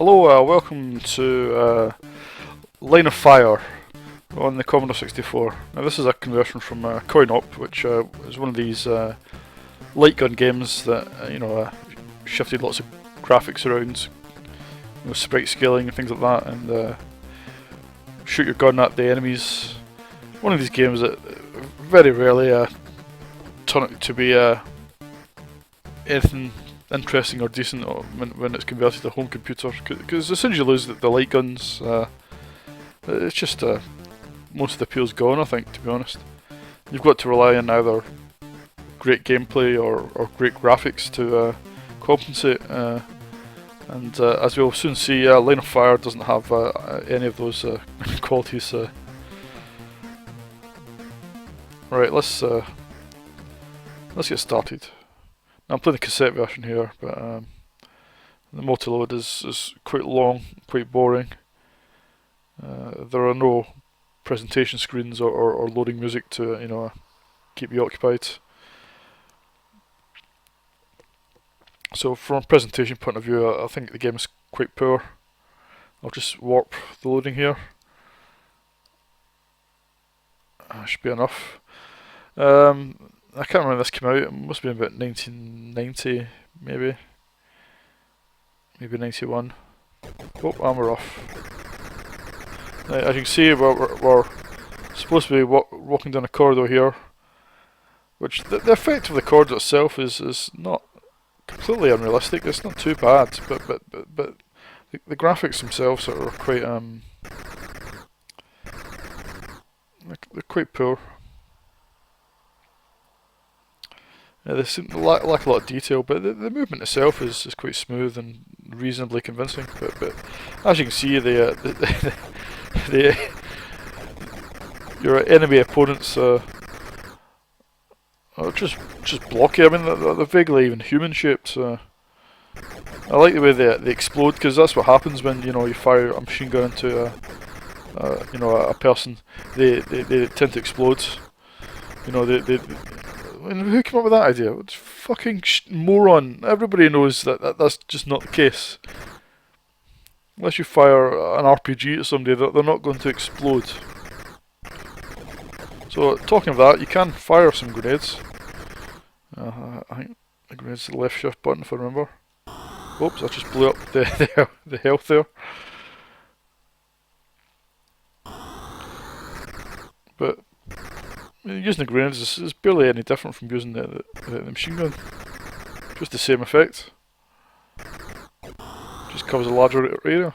Hello, welcome to Line of Fire on the Commodore 64. Now this is a conversion from coin-op, which is one of these light gun games that shifted lots of graphics around, sprite scaling and things like that, and shoot your gun at the enemies. One of these games that very rarely turn out to be anything interesting or decent when it's converted to a home computer, because as soon as you lose the light guns, it's just most of the appeal's gone, I think, to be honest. You've got to rely on either great gameplay or great graphics to compensate, and as we'll soon see, Line of Fire doesn't have any of those qualities. Right, let's get started. Now, I'm playing the cassette version here, but the multi-load is quite long, quite boring. There are no presentation screens or loading music to keep you occupied. So from a presentation point of view, I think the game is quite poor. I'll just warp the loading here. Should be enough. I can't remember when this came out. It must have been about 1990, maybe 91. Oh, armor off. Now, as you can see, we're supposed to be walking down a corridor here, which the effect of the corridor itself is not completely unrealistic. It's not too bad, but the graphics themselves are quite they're quite poor. They seem to lack a lot of detail, but the movement itself is quite smooth and reasonably convincing. But as you can see, your enemy opponents are just blocky. I mean, they're vaguely even human shaped. I like the way they explode, because that's what happens when you fire a machine gun into a person. They tend to explode. Who came up with that idea? It's fucking moron. Everybody knows that's just not the case. Unless you fire an RPG at somebody, they're not going to explode. So, talking of that, you can fire some grenades. I think the grenade's the left shift button, if I remember. Oops, I just blew up the health there. But using the grenades is barely any different from using the machine gun. Just the same effect. Just covers a larger area.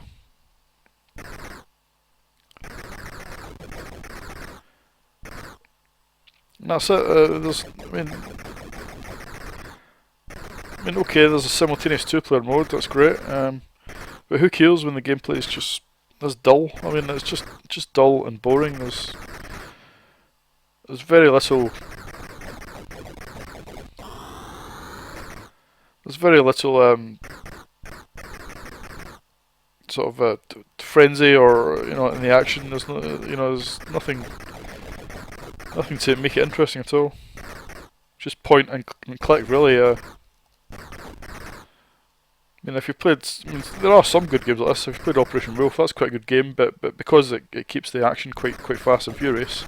And that's it. Okay, there's a simultaneous two-player mode. That's great. But who cares when the gameplay is just dull? I mean, it's just dull and boring. There's very little. Sort of frenzy or in the action. There's there's nothing to make it interesting at all. Just point and click, really. I mean, if you played, there are some good games like this. If you played Operation Wolf, that's quite a good game, but because it keeps the action quite fast and furious.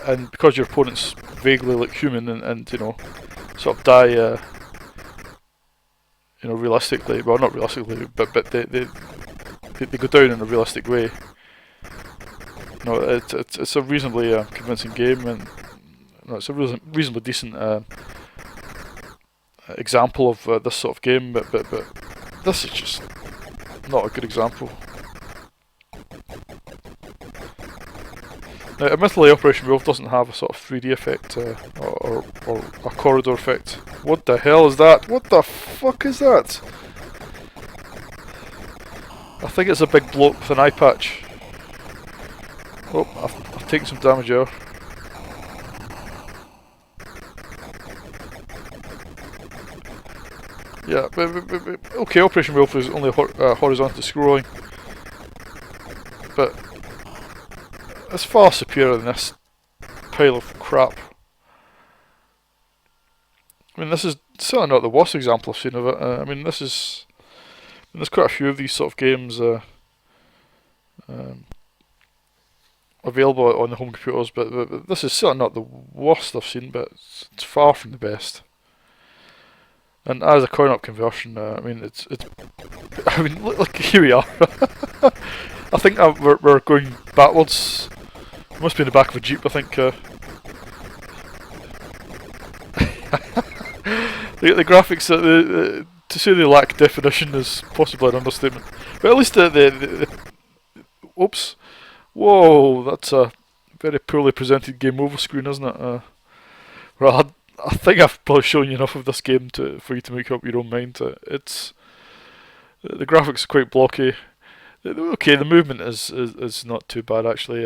And because your opponents vaguely look human and sort of die realistically, well, not realistically, but they go down in a realistic way. It's a reasonably convincing game, and it's a reasonably decent example of this sort of game, but this is just not a good example. Now, admittedly, Operation Wolf doesn't have a sort of 3D effect or a corridor effect. What the hell is that? What the fuck is that? I think it's a big bloke with an eye patch. Oh, I've taken some damage there. Yeah, but okay, Operation Wolf is only horizontal scrolling, but it's far superior than this pile of crap. I mean, this is certainly not the worst example I've seen of it. I mean, there's quite a few of these sort of games um, available on the home computers, but this is certainly not the worst I've seen, but it's far from the best. And as a coin-op conversion, I mean, it's. I mean, look, here we are. I think we're going backwards. It must be in the back of a jeep, I think. The graphics, to say they lack definition is possibly an understatement. But at least oops. Whoa, that's a very poorly presented game over screen, isn't it? Well, I think I've probably shown you enough of this game for you to make up your own mind. It's the graphics are quite blocky. Okay, the movement is not too bad actually.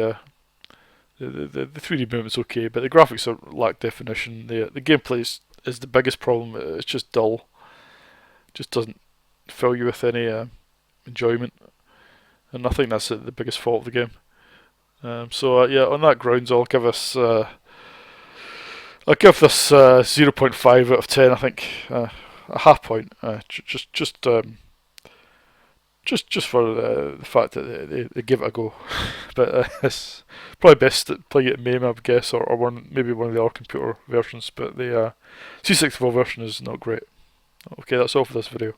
The 3D movement's okay, but the graphics lack definition. The gameplay is the biggest problem. It's just dull. It just doesn't fill you with any enjoyment, and I think that's the biggest fault of the game. So yeah, on that grounds, I'll give this 0.5 out of 10. I think a half point. Just for the fact that they give it a go. But it's probably best playing it in MAME, I would guess, or maybe one of the other computer versions. But the C64 version is not great. Okay, that's all for this video.